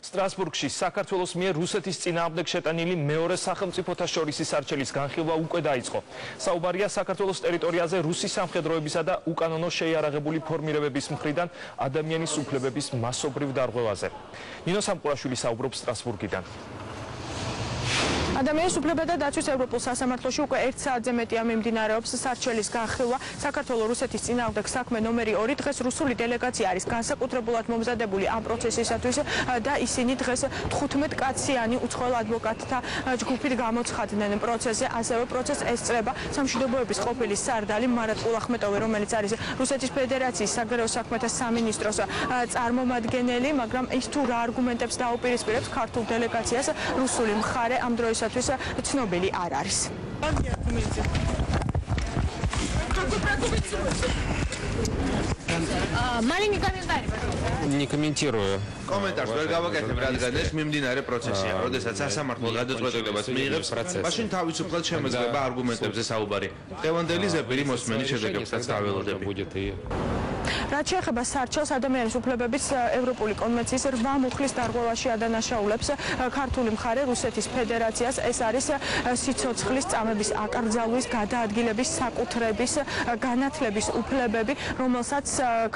სტრასბურგში საქართველოს მიერ რუსეთის წინააღმდეგ შეტანილი მეორე სახელმწიფოთა შორისი სარჩელის განხილვა უკვე დაიწყო. საუბარია საქართველოს ტერიტორიაზე რუსი სამხედროებისა და უკანონო შეიარაღებული ფორმირებების მხრიდან ადამიანის უფლებების მასობრივ დარღვევაზე. ნინო სამყურაშვილი საუბრობს სტრასბურგიდან. ადამიანის უფლებათა დაცვის ევროპულ სასამართლოში უკვე 1 საათზე მეტია მიმდინარეობს სარჩელის განხილვა. საქართველოს რუსეთის წინააღმდეგ საქმე ნომერი 2 დღეს რუსული დელეგაცია არის განსაკუთრებულად მომზადებული ამ პროცესისათვის და ისინი დღეს 15 კაციანი უცხოელ ადვოკატთა ჯგუფით გამოცხადდნენ პროცესზე. ასევე პროცესს ესწრება სამშვიდობოების ყოფილი სარდალი მარატ ყულახმეტოვი, რომელიც არის რუსეთის ფედერაციის საგარეო საქმეთა სამინისტროს წარმომადგენელი, მაგრამ ის თუ რა არგუმენტებს დაუპირისპირებს ქართულ დელეგაციას, რუსული მხარე ამ დროისათვის ცნობილი არ არის. Маленький комментарий, пожалуйста. Не комментирую. Комментарс ვერ გავაკეთებ, რადგან ეს მიმდინარე პროცესია. როდესაც სასამართლო გადაწყვეტილებას მიიღებს, მაშინ თავისუფლად შემეძლება არგუმენტებზე საუბარი. დღევანდელი ზეპირი მოსმენის შედეგებსაც დაველოდები. რაც შეეხება სარჩელს, ადამიანის უფლებების ევროპული კონვენციის 8 მუხლის დარღვევაში ადანაშაულებს ქართული მხარე რუსეთის ფედერაციას. ეს არის სიცოცხლის წამების აკრძალვის, გადაადგილების, საკუთრების, განათლების უფლებები, რომელსაც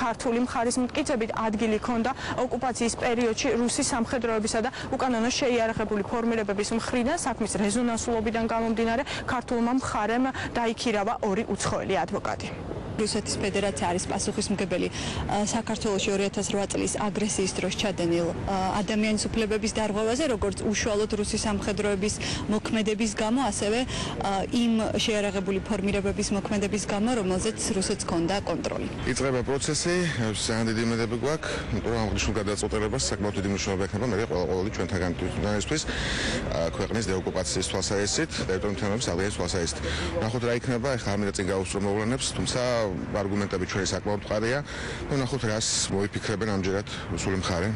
ქართული მხარის მტკიცებით ადგილი ჰქონდა ოკუპაციის პერიოდში რუსის სამხედროებისა და უკანონო შეიარაღებული ფორმირებების მხრიდან. საქმის რეზონანსულობიდან გამომდინარე, ქართულმა მხარემ დაიქირავა 2 უცხოელი ადვოკატი. რუსეთის ფედერაცია არის პასუხისმგებელი საქართველოში 2008 წლის აგრესიის დროს ჩადენილ ადამიანის უფლებების დარღვევაზე, როგორც უშუალოდ რუსის სამხედროების მოქმედების გამო, ასევე იმ შეიარაღებული ფორმირებების მოქმედების გამო, რომელზეც რუსეთს ჰქონდა კონტროლი. იწყება პროცესი, ძალიან დიდი იმედები გვაქვს, იმიტომ რომ ამ გადაწყვეტილებას საკმაოდ დიდი მნიშვნელობა ექნება მე ყოველი ჩვენთანისთვის ქვეყნის დეოკუპაციის თვალსაზრისით, ტერიტორიული თემების აღდგენის თვალსაზრისით. ნახოთ რა იქნება, ახლა ამით წინ გავუსწრო მოვლენებს, თუმცა არგუმენტები ჩვენი საკმაოდ მყარია. ნახოთ რას მოიფიქრებენ ამჯერად რუსული მხარე.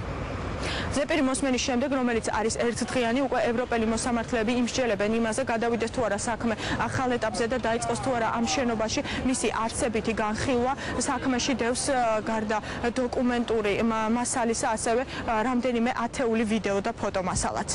ზეპირი მოსმენის შემდეგ, რომელიც არის ერთდღიანი, უკვე ევროპელი მოსამართლეები იმსჯელებენ იმაზე, გადავიდეს თუ არა საქმე ახალ ეტაპზე და დაიწყოს თუ არა ამ შენობაში მისი არსებითი განხილვა. საქმეში დევს გარდა დოკუმენტური მასალისა, ასევე რამდენიმე ათეული ვიდეო და ფოტო მასალაც.